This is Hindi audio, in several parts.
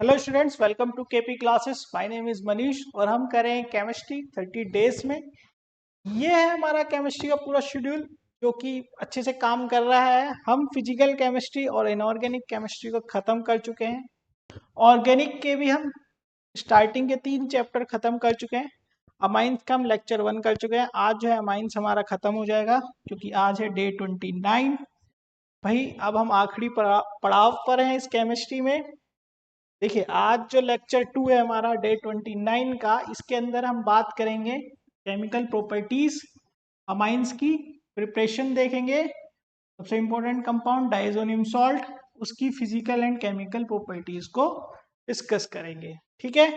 Hello students, welcome to KP classes. My name is Manish और हम कर रहे हैं केमिस्ट्री 30 डेज में। ये है हमारा केमिस्ट्री का पूरा शेड्यूल जो कि अच्छे से काम कर रहा है। हम फिजिकल केमिस्ट्री और इनऑर्गेनिक केमिस्ट्री को ख़त्म कर चुके हैं। ऑर्गेनिक के भी हम स्टार्टिंग के 3 चैप्टर ख़त्म कर चुके हैं। अमाइंस का हम लेक्चर 1 कर चुके हैं। आज जो है अमाइंस हमारा ख़त्म हो जाएगा क्योंकि आज है डे 29। भाई अब हम आखिरी पड़ाव पर हैं इस केमिस्ट्री में। देखिए आज जो लेक्चर 2 है हमारा डे 29 का, इसके अंदर हम बात करेंगे केमिकल प्रॉपर्टीज, अमाइंस की प्रिपरेशन देखेंगे। सबसे इंपॉर्टेंट कंपाउंड डाइजोनियम सॉल्ट, उसकी फिजिकल एंड केमिकल प्रॉपर्टीज को डिस्कस करेंगे। ठीक है,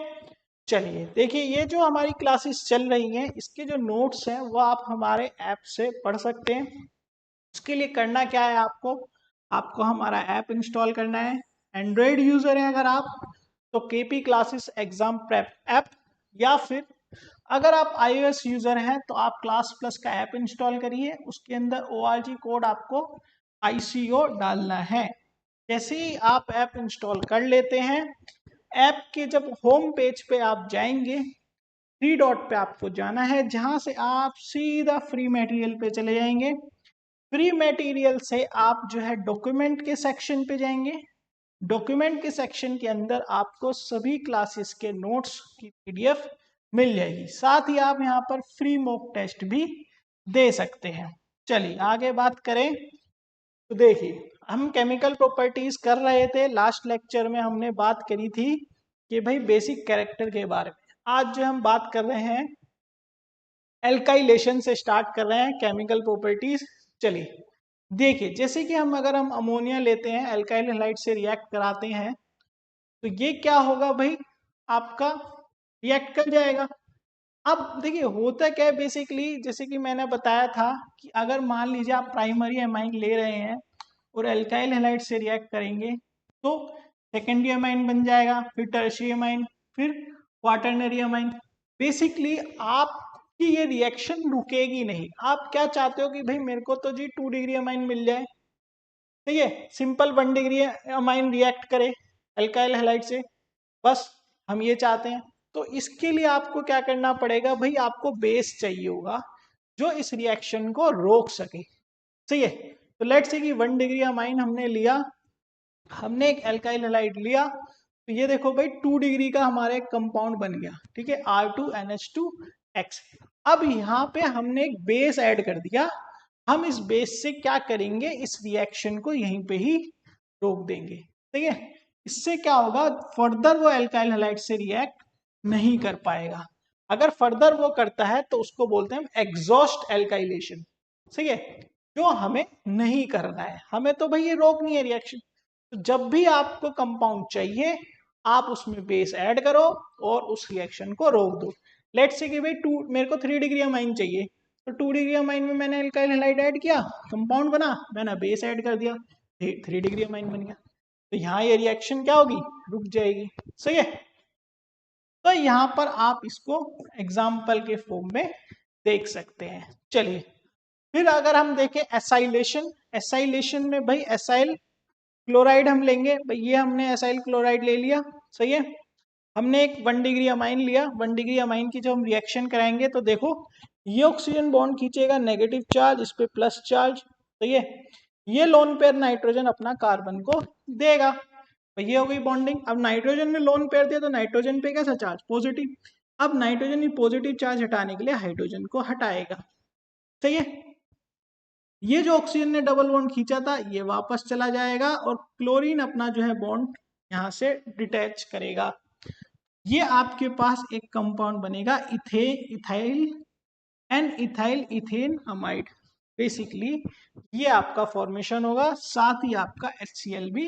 चलिए देखिए ये जो हमारी क्लासेस चल रही हैं इसके जो नोट्स हैं वो आप हमारे ऐप से पढ़ सकते हैं। उसके लिए करना क्या है, आपको आपको हमारा ऐप इंस्टॉल करना है। एंड्रॉयड यूज़र है अगर आप तो KP classes exam prep app, या फिर अगर आप iOS यूज़र हैं तो आप क्लास प्लस का ऐप इंस्टॉल करिए। उसके अंदर ORG कोड आपको ICO डालना है। जैसे ही आप ऐप इंस्टॉल कर लेते हैं, ऐप के जब होम पेज पे आप जाएंगे, 3 डॉट पे आपको जाना है, जहां से आप सीधा फ्री मटेरियल पे चले जाएंगे। फ्री मटेरियल से आप जो है डॉक्यूमेंट के सेक्शन पे जाएंगे। डॉक्यूमेंट के सेक्शन के अंदर आपको सभी क्लासेस के नोट्स की PDF मिल जाएगी। साथ ही आप यहाँ पर फ्री मॉक टेस्ट भी दे सकते हैं। चलिए आगे बात करें तो देखिए हम केमिकल प्रॉपर्टीज कर रहे थे। लास्ट लेक्चर में हमने बात करी थी कि भाई बेसिक कैरेक्टर के बारे में। आज जो हम बात कर रहे हैं एल्काइलेशन से स्टार्ट कर रहे हैं केमिकल प्रॉपर्टीज। चलिए देखिए, जैसे कि हम अमोनिया लेते हैं, एल्काइल हैलाइड से रिएक्ट कराते हैं, तो ये क्या होगा भाई, आपका रिएक्ट कर जाएगा। अब देखिए होता क्या है बेसिकली, जैसे कि मैंने बताया था कि अगर मान लीजिए आप प्राइमरी एमाइन ले रहे हैं और एल्काइल हैलाइड से रिएक्ट करेंगे तो सेकेंडरी अमाइन बन जाएगा, फिर टर्शियरी अमाइन, फिर क्वाटरनरी अमाइन। बेसिकली आपकी ये रिएक्शन रुकेगी नहीं। आप क्या चाहते हो कि भाई मेरे को तो जी 2 डिग्री अमाइन मिल जाए, ठीक है, सिंपल 1 डिग्री अमाइन रिएक्ट करे एल्काइल हैलाइड से, बस हम ये चाहते हैं। तो इसके लिए आपको क्या करना पड़ेगा भाई, आपको बेस चाहिए होगा जो इस रिएक्शन को रोक सके। सही है, तो लेट्स से कि 1 डिग्री अमाइन हमने लिया, हमने एक एल्काइल हैलाइड लिया, तो ये देखो भाई 2 डिग्री का हमारा एक कंपाउंड बन गया, ठीक है, R2NH2X। अब यहाँ पे हमने एक बेस ऐड कर दिया। हम इस बेस से क्या करेंगे, इस रिएक्शन को यहीं पे ही रोक देंगे। ठीक है, इससे क्या होगा, फर्दर वो एल्काइल हैलाइड से रिएक्ट नहीं कर पाएगा। अगर फर्दर वो करता है तो उसको बोलते हैं एग्जॉस्ट एल्काइलेशन। सही है, जो हमें नहीं करना है, हमें तो भाई ये रोकनी है रिएक्शन। तो जब भी आपको कंपाउंड चाहिए आप उसमें बेस ऐड करो और उस रिएक्शन को रोक दो। लेट्स से कि भाई मेरे को 3 डिग्री अमाइन चाहिए, तो 2 डिग्री अमाइन में मैंने एल्काइल हैलाइड ऐड किया, कंपाउंड बना, मैंने बेस ऐड कर दिया, 3 डिग्री अमाइन बन गया। तो यहाँ ये रिएक्शन क्या होगी, रुक जाएगी। सही है, तो यहाँ पर आप इसको एग्जाम्पल के फॉर्म में देख सकते हैं। चलिए फिर अगर हम देखें एसाइलेशन, एसाइलेशन में भाई एसाइल क्लोराइड हम लेंगे। भाई ये हमने एसाइल क्लोराइड ले लिया, सही है। हमने एक 1 डिग्री अमाइन लिया, 1 डिग्री अमाइन की जो हम रिएक्शन कराएंगे तो देखो ये ऑक्सीजन बॉन्ड खींचेगा नेगेटिव चार्ज, इस पे प्लस चार्ज, सही है। ये लोन पेयर नाइट्रोजन अपना कार्बन को देगा, तो ये हो गई बॉन्डिंग। अब नाइट्रोजन ने लोन पेयर दिया तो नाइट्रोजन पे कैसा चार्ज, पॉजिटिव। अब नाइट्रोजन ही पॉजिटिव चार्ज हटाने के लिए हाइड्रोजन को हटाएगा, सही है। ये जो ऑक्सीजन ने डबल बॉन्ड खींचा था ये वापस चला जाएगा और क्लोरीन अपना जो है बॉन्ड यहाँ से डिटैच करेगा। ये आपके पास एक कंपाउंड बनेगा ethyl and ethyl ethane amide. Basically ये आपका फॉर्मेशन होगा, साथ ही आपका HCl भी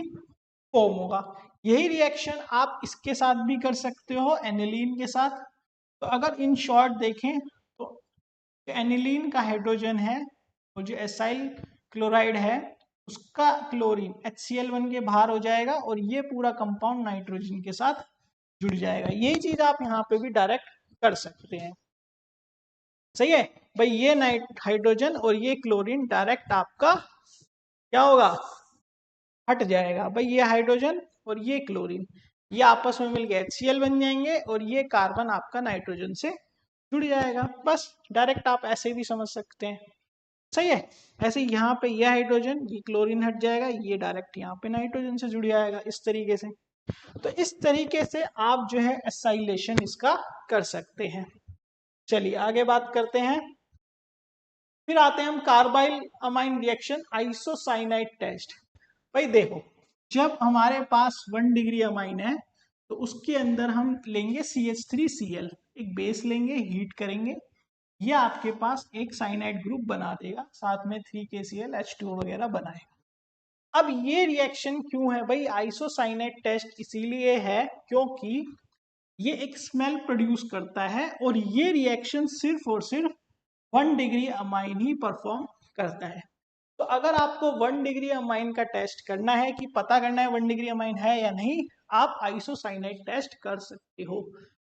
फॉर्म होगा। यही रिएक्शन आप इसके साथ भी कर सकते हो, एनिलीन के साथ। तो अगर इन शॉर्ट देखें तो एनिलीन का हाइड्रोजन है और जो एसाइल क्लोराइड है उसका क्लोरीन HCl बन के बाहर हो जाएगा और ये पूरा कंपाउंड नाइट्रोजन के साथ जुड़ जाएगा। यही चीज आप यहाँ पे भी डायरेक्ट कर सकते हैं। सही है भाई, ये हाइड्रोजन और ये क्लोरीन डायरेक्ट आपका क्या होगा, हट जाएगा। भाई ये हाइड्रोजन और ये क्लोरीन ये आपस में मिलके HCl बन जाएंगे और ये कार्बन आपका नाइट्रोजन से जुड़ जाएगा। बस डायरेक्ट आप ऐसे भी समझ सकते हैं, सही है। ऐसे यहाँ पे ये हाइड्रोजन, ये क्लोरीन हट जाएगा, ये डायरेक्ट यहाँ पे नाइट्रोजन से जुड़ जाएगा इस तरीके से। तो इस तरीके से आप जो है एसाइलेशन इसका कर सकते हैं। चलिए आगे बात करते हैं। फिर आते हैं हम carbylamine reaction isocyanide test. भाई देखो, जब हमारे पास 1 डिग्री अमाइन है तो उसके अंदर हम लेंगे CH3Cl, एक बेस लेंगे, हीट करेंगे, ये आपके पास एक साइनाइड ग्रुप बना देगा, साथ में 3KClH2 वगैरह बनाएगा। अब ये रिएक्शन क्यों है भाई, आइसोसाइनाइड टेस्ट इसीलिए है क्योंकि ये एक स्मेल प्रोड्यूस करता है और ये रिएक्शन सिर्फ और सिर्फ 1 डिग्री अमाइन ही परफॉर्म करता है। तो अगर आपको 1 डिग्री अमाइन का टेस्ट करना है कि पता करना है 1 डिग्री अमाइन है या नहीं, आप आइसोसाइनाइड टेस्ट कर सकते हो।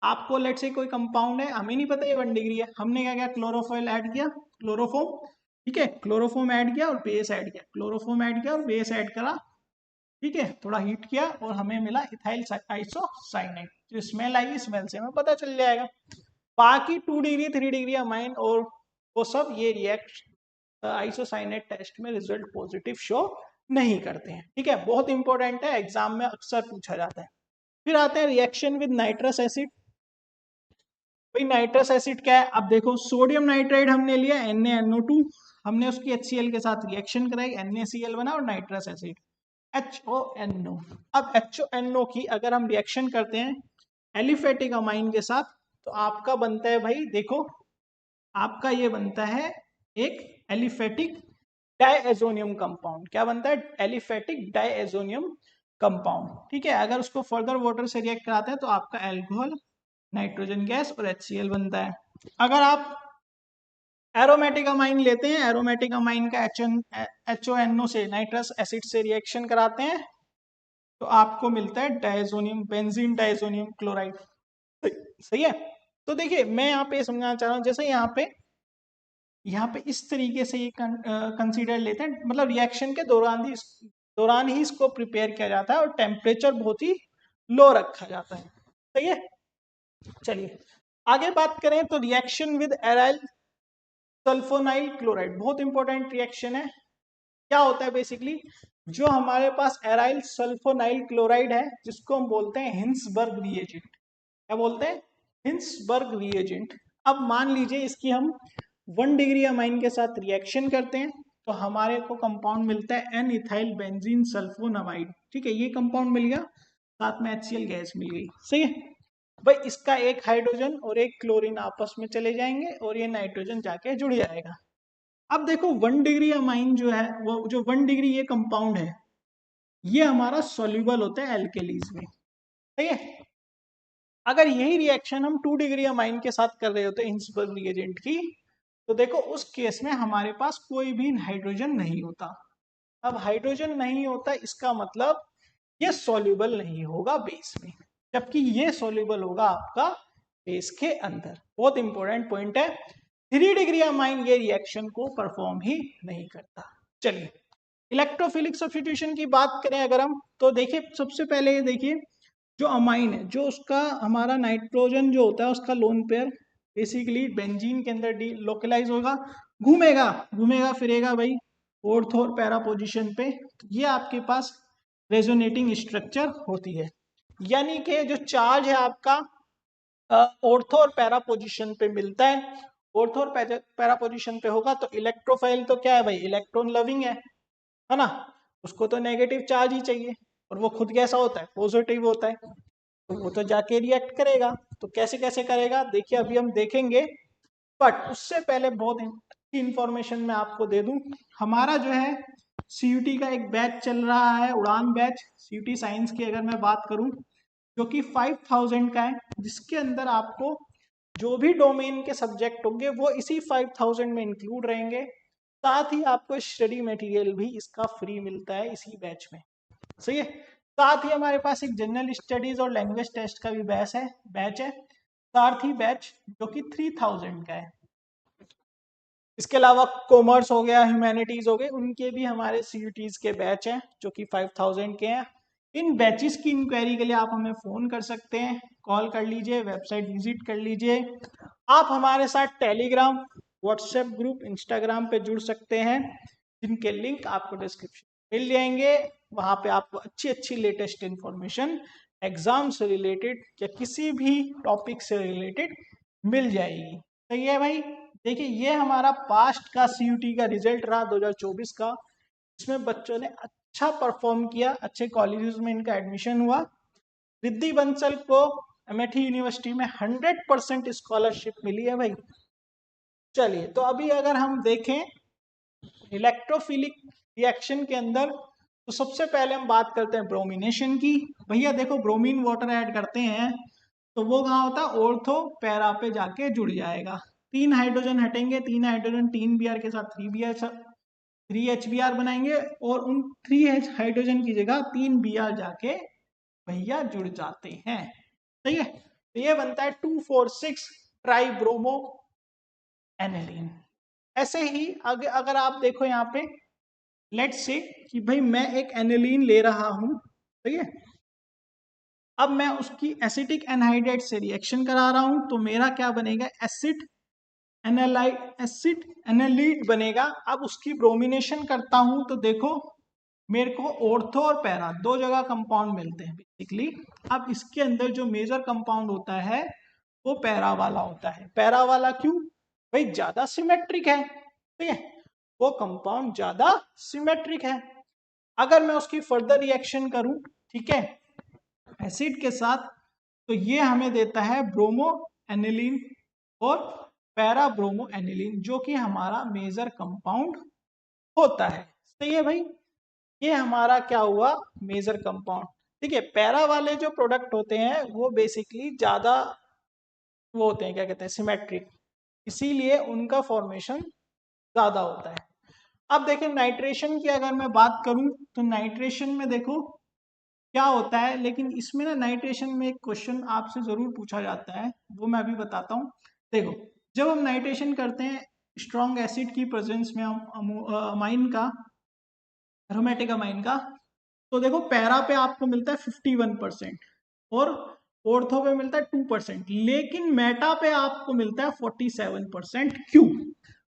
आपको लेट से कोई कंपाउंड है, हमें नहीं पता ये 1 डिग्री है, हमने क्या किया, क्लोरोफॉइल ऐड किया, क्लोरोफॉर्म, ठीक है, क्लोरोफॉर्म ऐड किया और बेस ऐड किया, क्लोरोफॉर्म ऐड किया और बेस ऐड करा, ठीक है, थोड़ा हीट किया और हमें मिला इथाइल आइसोसाइनाइड। जो स्मेल आएगी, स्मेल से हमें पता चल जाएगा। बाकी 2 डिग्री 3 डिग्री अमाइन और वो सब ये रिएक्ट आइसोसाइनेट टेस्ट में रिजल्ट पॉजिटिव शो नहीं करते हैं, ठीक है। बहुत इंपॉर्टेंट है, एग्जाम में अक्सर पूछा जाता है। फिर आते हैं रिएक्शन विद नाइट्रस एसिड। भाई नाइट्रस एसिड क्या है, अब देखो सोडियम नाइट्राइड हमने लिया NaNO2, हमने उसकी HCl के साथ रिएक्शन कराई, NaCl बना और नाइट्रस एसिड HONO। अब HONO की अगर हम रिएक्शन करते हैं एलिफेटिक अमाइन के साथ तो आपका बनता है भाई, देखो आपका ये बनता है एक एलिफेटिक डायएजोनियम कंपाउंड। क्या बनता है, एलिफेटिक डायएजोनियम कंपाउंड, ठीक है। अगर उसको फर्दर वाटर से रिएक्ट कराते हैं तो आपका अल्कोहल, नाइट्रोजन गैस और HCl बनता है। अगर आप एरोमेटिक अमाइन लेते हैं, एरोमेटिक अमाइन का HONO से नाइट्रस एसिड से रिएक्शन कराते हैं तो आपको मिलता है डायजोनियम, बेंजीन डायजोनियम क्लोराइड, सही है। तो देखिए मैं यहाँ पे समझाना चाह रहा हूँ, जैसे यहाँ पे इस तरीके से ये कंसीडर लेते हैं, मतलब रिएक्शन के दौरान ही इसको प्रिपेयर किया जाता है और टेम्परेचर बहुत ही लो रखा जाता है, सही है। चलिए आगे बात करें तो reaction with aryl sulfonyl chloride, बहुत इंपॉर्टेंट रिएक्शन है। क्या होता है बेसिकली, जो हमारे पास एराइल सल्फोनाइल क्लोराइड है जिसको हम बोलते हैं हिंसबर्ग रिएजेंट, क्या बोलते हैं, हिंसबर्ग रिएजेंट। अब मान लीजिए इसकी हम 1 डिग्री अमाइन के साथ रिएक्शन करते हैं तो हमारे को कंपाउंड मिलता है एन इथाइल बेंजीन सल्फोनामाइड, ठीक है, ये कंपाउंड मिल गया, साथ में HCl गैस मिल गई, सही है भाई। इसका एक हाइड्रोजन और एक क्लोरीन आपस में चले जाएंगे और ये नाइट्रोजन जाके जुड़ जाएगा। अब देखो 1 डिग्री अमाइन जो है, वो जो 1 डिग्री ये कंपाउंड है, ये हमारा सॉल्युबल होता है एल्केलीज में, सही है। अगर यही रिएक्शन हम 2 डिग्री अमाइन के साथ कर रहे होते हैं हिंसबर्ग रिएजेंट की, तो देखो उस केस में हमारे पास कोई भी हाइड्रोजन नहीं होता। अब हाइड्रोजन नहीं होता इसका मतलब ये सॉल्युबल नहीं होगा बेस में, जबकि ये सॉल्युबल होगा आपका बेस के अंदर। बहुत इंपॉर्टेंट पॉइंट है। 3 डिग्री अमाइन ये रिएक्शन को परफॉर्म ही नहीं करता। चलिए इलेक्ट्रोफिलिक सब्स्टिट्यूशन की बात करें अगर हम, तो देखिए सबसे पहले ये देखिए, जो अमाइन है, जो उसका हमारा नाइट्रोजन जो होता है उसका लोन पेयर बेसिकली बेंजीन के अंदर डी लोकलाइज होगा, घूमेगा घूमेगा फिरेगा भाई फोर्थ और पैरा पोजीशन पे, ये आपके पास रेजोनेटिंग स्ट्रक्चर होती है। यानी कि जो चार्ज है आपका ऑर्थो और पैरा पोजीशन पे मिलता है, ऑर्थो और पैरा पोजीशन पे होगा तो इलेक्ट्रोफाइल तो क्या है भाई, इलेक्ट्रॉन लविंग है ना, उसको तो नेगेटिव चार्ज ही चाहिए और वो खुद कैसा होता है, पॉजिटिव होता है, तो वो तो जाके रिएक्ट करेगा। तो कैसे कैसे करेगा देखिए अभी हम देखेंगे, बट उससे पहले बहुत अच्छी इंफॉर्मेशन मैं आपको दे दूं। हमारा जो है CUT का एक बैच चल रहा है, उड़ान बैच, CUT साइंस की अगर मैं बात करूं, जो कि 5000 का है, जिसके अंदर आपको जो भी डोमेन के सब्जेक्ट होंगे वो इसी 5000 में इंक्लूड रहेंगे, साथ ही आपको स्टडी मटेरियल भी इसका फ्री मिलता है इसी बैच में, सही है। साथ ही हमारे पास एक जनरल स्टडीज और लैंग्वेज टेस्ट का भी बैच है, साथ ही बैच जो कि 3000 का है। इसके अलावा कॉमर्स हो गया, ह्यूमैनिटीज हो गए, उनके भी हमारे CUTs के बैच हैं जो कि 5000 के हैं। इन बैचेस की इंक्वायरी के लिए आप हमें फ़ोन कर सकते हैं, कॉल कर लीजिए, वेबसाइट विजिट कर लीजिए। आप हमारे साथ टेलीग्राम, व्हाट्सएप ग्रुप, इंस्टाग्राम पे जुड़ सकते हैं, जिनके लिंक आपको डिस्क्रिप्शन मिल जाएंगे। वहाँ पे आपको अच्छी अच्छी लेटेस्ट इन्फॉर्मेशन एग्जाम से रिलेटेड या किसी भी टॉपिक से रिलेटेड मिल जाएगी। सही है भाई। देखिए ये हमारा पास्ट का CUT का रिजल्ट रहा 2024 का। इसमें बच्चों ने अच्छा परफॉर्म किया, अच्छे कॉलेजेस में इनका एडमिशन हुआ। रिद्धि बंसल को अमेठी यूनिवर्सिटी में 100% स्कॉलरशिप मिली है भाई। चलिए तो अभी अगर हम देखें इलेक्ट्रोफिलिक रिएक्शन के अंदर, तो सबसे पहले हम बात करते हैं ब्रोमिनेशन की। भैया देखो ब्रोमीन वाटर ऐड करते हैं तो वो कहाँ होता है, ऑर्थो पैरा पे जाके जुड़ जाएगा। 3 हाइड्रोजन हटेंगे, 3 हाइड्रोजन 3 Br के साथ 3 HBr बनाएंगे और उन 3 हाइड्रोजन की जगह 3 Br जाके भैया जुड़ जाते हैं। सही है, तो ये बनता है 2,4,6 ट्राइब्रोमो एनिलीन। ऐसे ही अगर आप देखो यहाँ पे, लेट्स से कि भाई मैं एक एनिलीन ले रहा हूं, ठीक है, अब मैं उसकी एसिटिक एनहाइड्राइड से रिएक्शन करा रहा हूं, तो मेरा क्या बनेगा, एसिड एनालाइट बनेगा। अब उसकी ब्रोमिनेशन करता हूं तो देखो मेरे को ऑर्थो और पैरा दो जगह कंपाउंड मिलते हैं बेसिकली। अब इसके अंदर जो मेजर कंपाउंड होता है वो पैरा वाला होता है। पैरा वाला क्यों भाई, ज्यादा सिमेट्रिक है, ठीक है, वो कंपाउंड ज्यादा सिमेट्रिक है। अगर मैं उसकी फर्दर रिएक्शन करूं, ठीक है, एसिड के साथ, तो ये हमें देता है ब्रोमो एनिलीन और पैरा ब्रोमो एनिलीन, जो कि हमारा मेजर कंपाउंड होता है। सही है भाई, ये हमारा क्या हुआ, मेजर कंपाउंड। ठीक है, पैरा वाले जो प्रोडक्ट होते हैं वो बेसिकली ज्यादा वो होते हैं, क्या कहते हैं, सिमेट्रिक, इसीलिए उनका फॉर्मेशन ज्यादा होता है। अब देखिए नाइट्रेशन की अगर मैं बात करूं तो नाइट्रेशन में देखो क्या होता है, लेकिन इसमें ना नाइट्रेशन में एक क्वेश्चन आपसे जरूर पूछा जाता है, वो मैं अभी बताता हूँ। देखो जब हम नाइट्रेशन करते हैं स्ट्रॉन्ग एसिड की प्रेजेंस में, हम अमाइन का, एरोमेटिक अमाइन का, तो देखो पैरा पे आपको मिलता है 51% और ऑर्थो पे मिलता है 2%, लेकिन मेटा पे आपको मिलता है 47%। क्यों,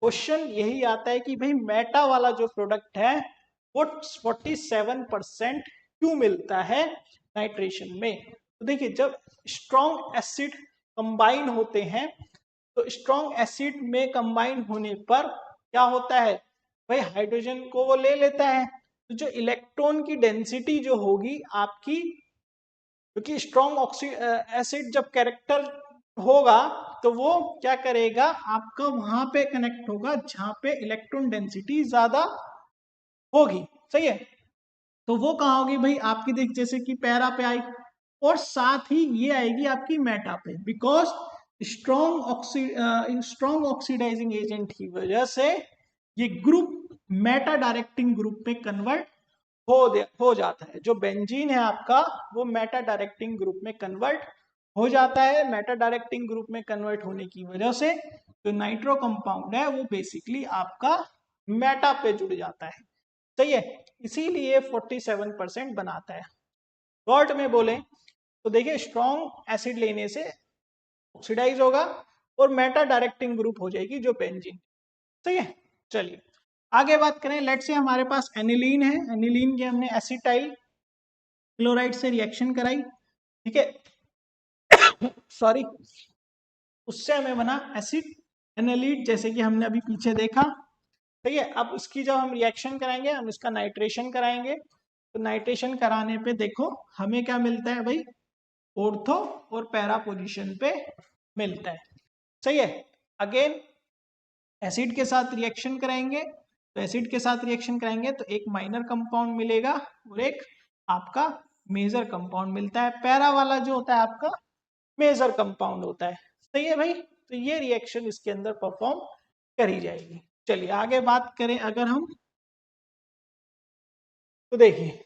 क्वेश्चन यही आता है कि भाई मेटा वाला जो प्रोडक्ट है वो 47% क्यों मिलता है नाइट्रेशन में। तो देखिए जब स्ट्रॉन्ग एसिड कंबाइन होते हैं तो स्ट्रॉन्ग एसिड में कंबाइन होने पर क्या होता है भाई, हाइड्रोजन को वो ले लेता है, तो जो इलेक्ट्रॉन की डेंसिटी जो होगी आपकी, क्योंकि स्ट्रॉन्ग एसिड जब कैरेक्टर होगा तो वो क्या करेगा, आपका वहां पे कनेक्ट होगा जहां पे इलेक्ट्रॉन डेंसिटी ज्यादा होगी। सही है, तो वो कहाँ होगी भाई आपकी, देख जैसे कि पैरा पे आई और साथ ही ये आएगी आपकी मेटा पे, बिकॉज स्ट्रॉन्ग ऑक्सीडाइजिंग एजेंट की वजह से ये ग्रुप मेटा डायरेक्टिंग ग्रुप पे कन्वर्ट हो जाता है। जो बेंजीन है आपका वो मेटा डायरेक्टिंग ग्रुप में कन्वर्ट हो जाता है। मेटा डायरेक्टिंग ग्रुप में कन्वर्ट होने की वजह से जो नाइट्रो कंपाउंड है वो बेसिकली आपका मेटा पे जुड़ जाता है। सही है, इसीलिए 47% बनाता है। शॉर्ट में बोले तो देखिए स्ट्रॉन्ग एसिड लेने से ऑक्सीडाइज होगा और मेटा डायरेक्टिंग ग्रुप हो जाएगी जो बेंजीन। सही है, चलिए आगे बात करें। लेट से हमारे पास एनिलीन है, एनिलीन की हमने एसिटाइल क्लोराइड से रिएक्शन कराई, ठीक है, सॉरी, उससे हमें बना एसिड एनालीट, जैसे कि हमने अभी पीछे देखा। ठीक है, अब इसकी जब हम रिएक्शन कराएंगे, हम इसका नाइट्रेशन कराएंगे, तो नाइट्रेशन कराने पे देखो हमें क्या मिलता है भाई, ऑर्थो और पैरा पोजीशन पे मिलता है। सही है, अगेन एसिड के साथ रिएक्शन कराएंगे, तो एसिड के साथ रिएक्शन कराएंगे तो एक माइनर कंपाउंड मिलेगा और एक आपका मेजर कंपाउंड मिलता है। पैरा वाला जो होता है आपका मेजर कंपाउंड होता है। सही है भाई, तो ये रिएक्शन इसके अंदर परफॉर्म करी जाएगी। चलिए आगे बात करें अगर हम, तो देखिए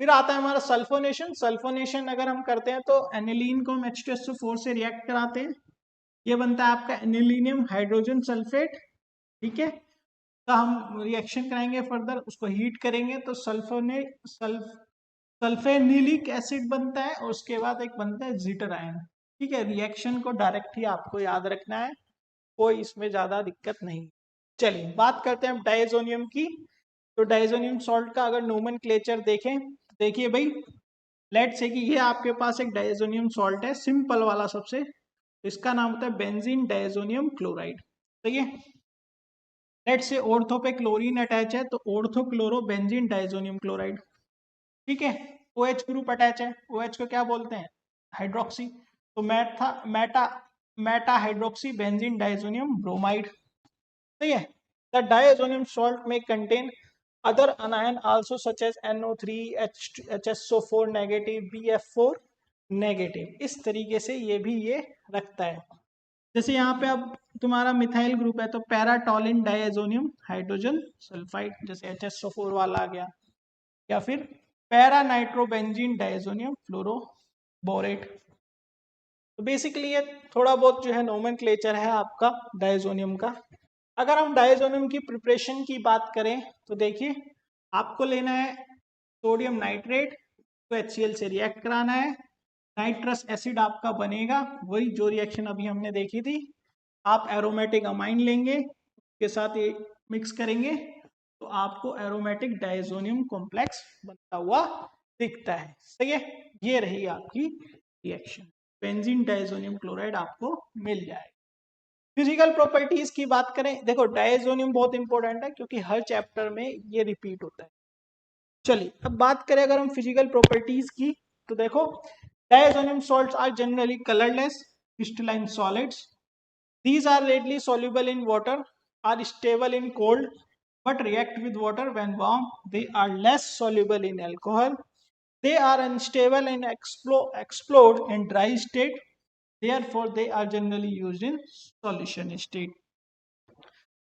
फिर आता है हमारा सल्फोनेशन। सल्फोनेशन अगर हम करते हैं तो एनिलीन को हम H2SO4 से रिएक्ट कराते हैं, ये बनता है आपका एनिलीनियम हाइड्रोजन सल्फेट। ठीक है, तो हम रिएक्शन कराएंगे फर्दर, उसको हीट करेंगे तो सल्फेनिलिक एसिड बनता है और उसके बाद एक बनता है जीटर आयन। ठीक है, रिएक्शन को डायरेक्ट ही आपको याद रखना है, कोई इसमें ज्यादा दिक्कत नहीं। चलिए बात करते हैं डायजोनियम की। तो डायजोनियम सॉल्ट का अगर नोमेनक्लेचर देखें, देखिए भाई, लेट से कि ये आपके पास एक डायजोनियम सॉल्ट है, सिंपल वाला सबसे, इसका नाम होता है बेंजीन डायजोनियम क्लोराइड। ठीक है, लेट से ऑर्थो पे क्लोरीन अटैच है तो ortho chloro benzene diazonium chloride. ठीक है, OH ग्रुप अटैच है, OH को क्या बोलते हैं, हाइड्रोक्सी, तो meta hydroxy benzene diazonium bromide. सही है, द डायजोनियम सॉल्ट में contain other anion also such as NO3 HSO4 negative BF4 negative. इस तरीके से ये भी ये रखता है। जैसे यहाँ पे अब तुम्हारा मिथाइल ग्रुप है तो पैराटोलिन डायजोनियम हाइड्रोजन सल्फाइड, जैसे HSO4 वाला आ गया, या फिर पैरा नाइट्रोबेंजीन डायजोनियम फ्लोरोबोरेट। तो बेसिकली ये थोड़ा बहुत जो है नोमेनक्लेचर है आपका डायजोनियम का। अगर हम डायजोनियम की प्रिपरेशन की बात करें तो देखिए, आपको लेना है सोडियम नाइट्रेट को HCl से रिएक्ट कराना है, नाइट्रस एसिड आपका बनेगा, वही जो रिएक्शन अभी हमने देखी थी। आप एरोमेटिक अमाइन लेंगे, उसके साथ ये मिक्स करेंगे तो आपको एरोमेटिक डायजोनियम कॉम्प्लेक्स बनता हुआ दिखता है। सही है, ये रही आपकी रिएक्शन, बेंजीन डायजोनियम क्लोराइड आपको मिल जाएगा। फिजिकल प्रॉपर्टीज की बात करें, देखो डायजोनियम बहुत इंपॉर्टेंट है क्योंकि हर चैप्टर में ये रिपीट होता है। चलिए अब बात करें अगर हम फिजिकल प्रॉपर्टीज की, तो देखो diazonium salts are generally colourless crystalline solids, these are readily soluble in water, are stable in cold but react with water when warm. They are less soluble in alcohol, they are unstable and explode in dry state, therefore they are generally used in solution state.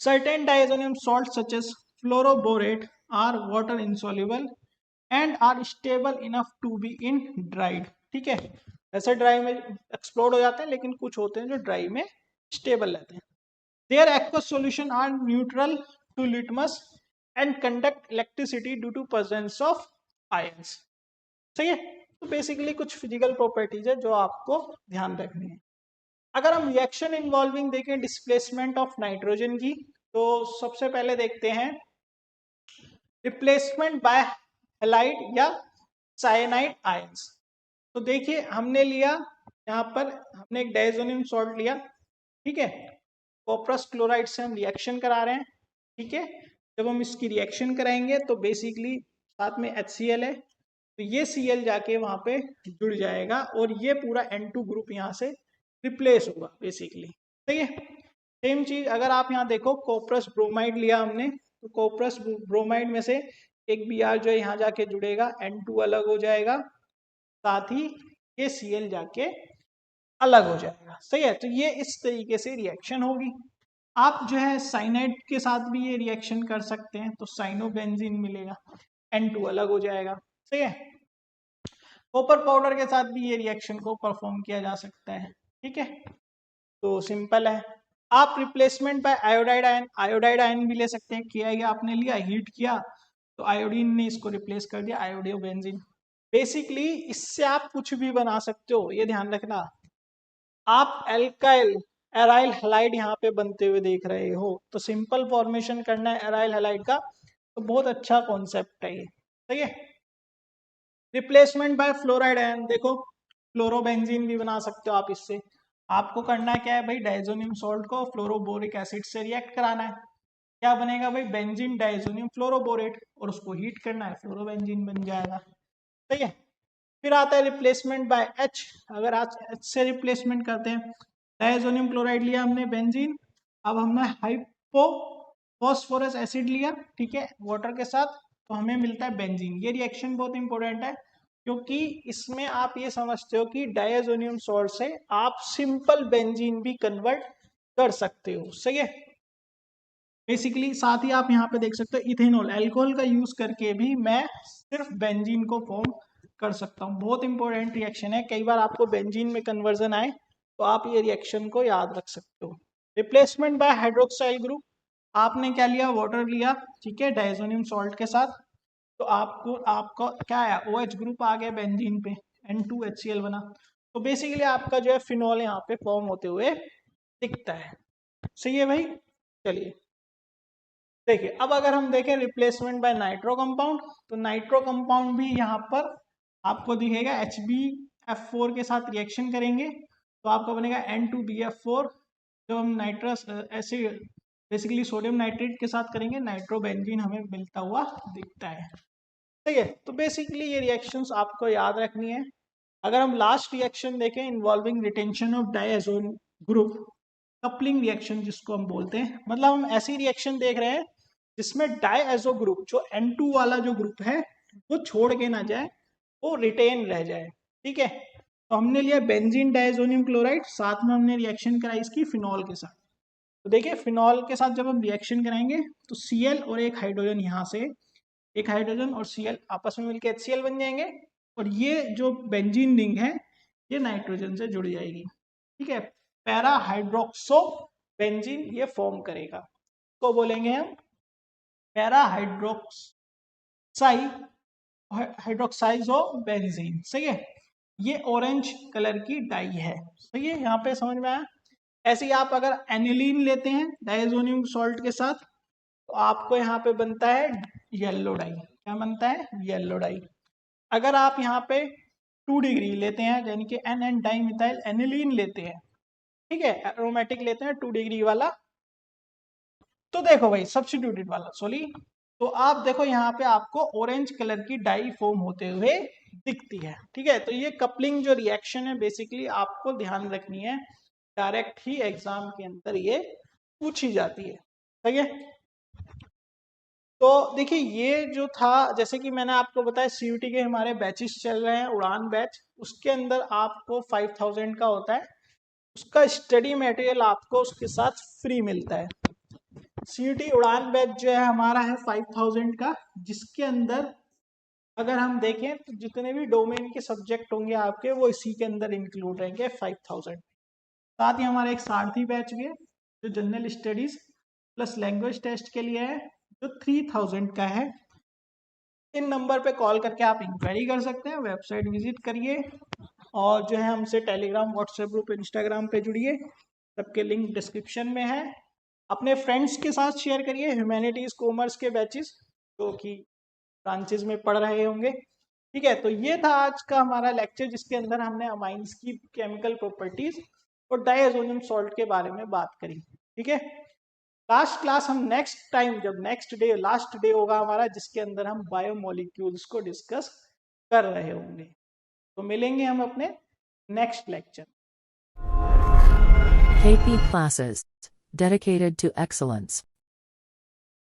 Certain diazonium salts such as fluoroborate are water insoluble and are stable enough to be in dried. ठीक है, ऐसे ड्राई में एक्सप्लोड हो जाते हैं लेकिन कुछ होते हैं जो ड्राई में स्टेबल रहते हैं। Their aqueous solution are neutral to litmus and conduct electricity due to presence of ions. सही है, तो बेसिकली कुछ फिजिकल प्रॉपर्टीज है जो आपको ध्यान रखनी है। अगर हम रिएक्शन इन्वॉल्विंग देखें डिस्प्लेसमेंट ऑफ नाइट्रोजन की, तो सबसे पहले देखते हैं रिप्लेसमेंट बाय हैलाइड या साइनाइड आयंस। तो देखिए हमने लिया, यहाँ पर हमने एक डायजोनियम सॉल्ट लिया, ठीक है, कॉपरस क्लोराइड से हम रिएक्शन करा रहे हैं। ठीक है, जब हम इसकी रिएक्शन कराएंगे तो बेसिकली साथ में HCl है, तो ये Cl जाके वहां पे जुड़ जाएगा और ये पूरा N2 ग्रुप यहाँ से रिप्लेस होगा बेसिकली। सही है, सेम चीज अगर आप यहाँ देखो कॉपरस ब्रोमाइड लिया हमने, तो कॉपरस ब्रोमाइड में से एक Br जो है यहाँ जाके जुड़ेगा, N2 अलग हो जाएगा, साथ ही ये Cl जाके अलग हो जाएगा। सही है, तो ये इस तरीके से रिएक्शन होगी। आप जो है साइनाइड के साथ भी ये रिएक्शन कर सकते हैं, तो साइनोबेंजीन मिलेगा, N2 अलग हो जाएगा। सही है, कॉपर पाउडर के साथ भी ये रिएक्शन को परफॉर्म किया जा सकता है। ठीक है, तो सिंपल है। आप रिप्लेसमेंट बाय आयोडाइड आयन भी ले सकते हैं। किया आपने लिया, हीट किया तो आयोडीन ने इसको रिप्लेस कर दिया, आयोडियोबेंजीन। बेसिकली इससे आप कुछ भी बना सकते हो, ये ध्यान रखना। आप एल्काइल एराइल हैलाइड यहाँ पे बनते हुए देख रहे हो, तो सिंपल फॉर्मेशन करना है एराइल हैलाइड का, तो बहुत अच्छा कॉन्सेप्ट है ये। सही है, रिप्लेसमेंट बाय फ्लोराइड आयन, देखो फ्लोरोबेंजीन भी बना सकते हो आप इससे। आपको करना क्या है भाई, डायजोनियम सॉल्ट को फ्लोरोबोरिक एसिड से रिएक्ट कराना है, क्या बनेगा भाई, बेंजीन डायजोनियम फ्लोरोबोरेट, और उसको हीट करना है, फ्लोरोबेंजीन बन जाएगा। सही है, फिर आता है रिप्लेसमेंट बाय H। अगर आज H से रिप्लेसमेंट करते हैं, डायजोनियम क्लोराइड लिया हमने बेंजीन, अब हमने हाइपो फॉस्फोरस एसिड लिया, ठीक है, वाटर के साथ, तो हमें मिलता है बेंजीन। ये रिएक्शन बहुत इंपॉर्टेंट है क्योंकि इसमें आप ये समझते हो कि डायजोनियम सॉल्ट से आप सिंपल बेंजीन भी कन्वर्ट कर सकते हो। सही है, बेसिकली साथ ही आप यहाँ पे देख सकते हो इथेनॉल, अल्कोहल का यूज करके भी मैं सिर्फ बेंजीन को फॉर्म कर सकता हूँ। बहुत इंपॉर्टेंट रिएक्शन है, कई बार आपको बेंजीन में कन्वर्जन आए तो आप ये रिएक्शन को याद रख सकते हो। रिप्लेसमेंट बाय हाइड्रोक्साइल ग्रुप, आपने क्या लिया, वाटर लिया, ठीक है, डायजोनियम सॉल्ट के साथ, तो आपको आपका क्या है, OH ग्रुप आ गया बेंजीन पे, N2HCl बना। तो बेसिकली आपका जो है फिनॉल यहाँ पे फॉर्म होते हुए दिखता है। सही है भाई। चलिए देखिए, अब अगर हम देखें रिप्लेसमेंट बाय नाइट्रो कंपाउंड, तो नाइट्रो कंपाउंड भी यहाँ पर आपको दिखेगा HbF4 के साथ रिएक्शन करेंगे तो आपका बनेगा N2BF4। जब हम nitrous acid basically sodium nitrate के साथ करेंगे नाइट्रोबेंजीन हमें मिलता हुआ दिखता है। ठीक है, तो बेसिकली ये रिएक्शंस आपको याद रखनी है। अगर हम लास्ट रिएक्शन देखें involving retention of diazonium group, coupling reaction जिसको हम बोलते हैं, मतलब हम ऐसी रिएक्शन देख रहे हैं जिसमें डायजो ग्रुप जो N2 वाला जो ग्रुप है वो छोड़ के ना जाए, वो रिटेन रह जाए। ठीक है, तो हमने लिया बेंजीन डायजोनियम क्लोराइड, साथ में हमने रिएक्शन कराई इसकी फिनॉल के साथ। तो देखिए फिनॉल के साथ जब हम रिएक्शन कराएंगे तो Cl और एक हाइड्रोजन यहाँ से, एक हाइड्रोजन और Cl आपस में मिलकर HCl बन जाएंगे और ये जो बेंजीन रिंग है ये नाइट्रोजन से जुड़ जाएगी। ठीक है, पैरा हाइड्रोक्सो बेंजीन ये फॉर्म करेगा, को बोलेंगे हम पैरा हाइड्रोक्साइजो बेंजीन। सही है, ये ऑरेंज कलर की डाई है। सही है, यहाँ पे समझ में आया। ऐसे ही आप अगर एनिलीन लेते हैं डायजोनियम सॉल्ट के साथ तो आपको यहाँ पे बनता है येलो डाई। क्या बनता है? Yellow die. अगर आप यहाँ पे 2 डिग्री लेते हैं यानी कि NN डाइमिथाइल एनिलीन लेते हैं, ठीक है, एरोमेटिक लेते हैं 2 डिग्री वाला, तो देखो भाई सब्स्टिट्यूटेड वाला सॉरी, तो आप देखो यहाँ पे आपको ऑरेंज कलर की डाई फॉर्म होते हुए दिखती है। ठीक है, तो ये कपलिंग जो रिएक्शन है बेसिकली आपको ध्यान रखनी है, डायरेक्ट ही एग्जाम के अंदर ये पूछी जाती है। ठीक है, तो देखिए ये जो था, जैसे कि मैंने आपको बताया CUT के हमारे बैचेस चल रहे हैं, उड़ान बैच, उसके अंदर आपको 5000 का होता है, उसका स्टडी मटेरियल आपको उसके साथ फ्री मिलता है। CUT उड़ान बैच जो है हमारा है 5000 का, जिसके अंदर अगर हम देखें तो जितने भी डोमेन के सब्जेक्ट होंगे आपके वो इसी के अंदर इंक्लूड रहेंगे 5000। साथ ही हमारा एक सारथी बैच भी है जो general studies plus language test के लिए है, जो 3000 का है। इन नंबर पे कॉल करके आप इंक्वायरी कर सकते हैं, वेबसाइट विजिट करिए और जो है हमसे टेलीग्राम, व्हाट्सएप ग्रुप, इंस्टाग्राम पे जुड़िए, सबके लिंक डिस्क्रिप्शन में है। अपने फ्रेंड्स के साथ शेयर करिए ह्यूमैनिटीज कॉमर्स के बैचेस जो कि ब्रांचेस में पढ़ रहे होंगे। ठीक है, तो ये था आज का हमारा लेक्चर जिसके अंदर हमने अमाइंस की केमिकल प्रॉपर्टीज और डायजोनियम सॉल्ट के बारे में बात करी। ठीक है, लास्ट क्लास हम नेक्स्ट टाइम, जब नेक्स्ट डे लास्ट डे होगा हमारा जिसके अंदर हम बायोमोलिक्यूल्स को डिस्कस कर रहे होंगे, तो मिलेंगे हम अपने next lecture. KP classes dedicated to excellence.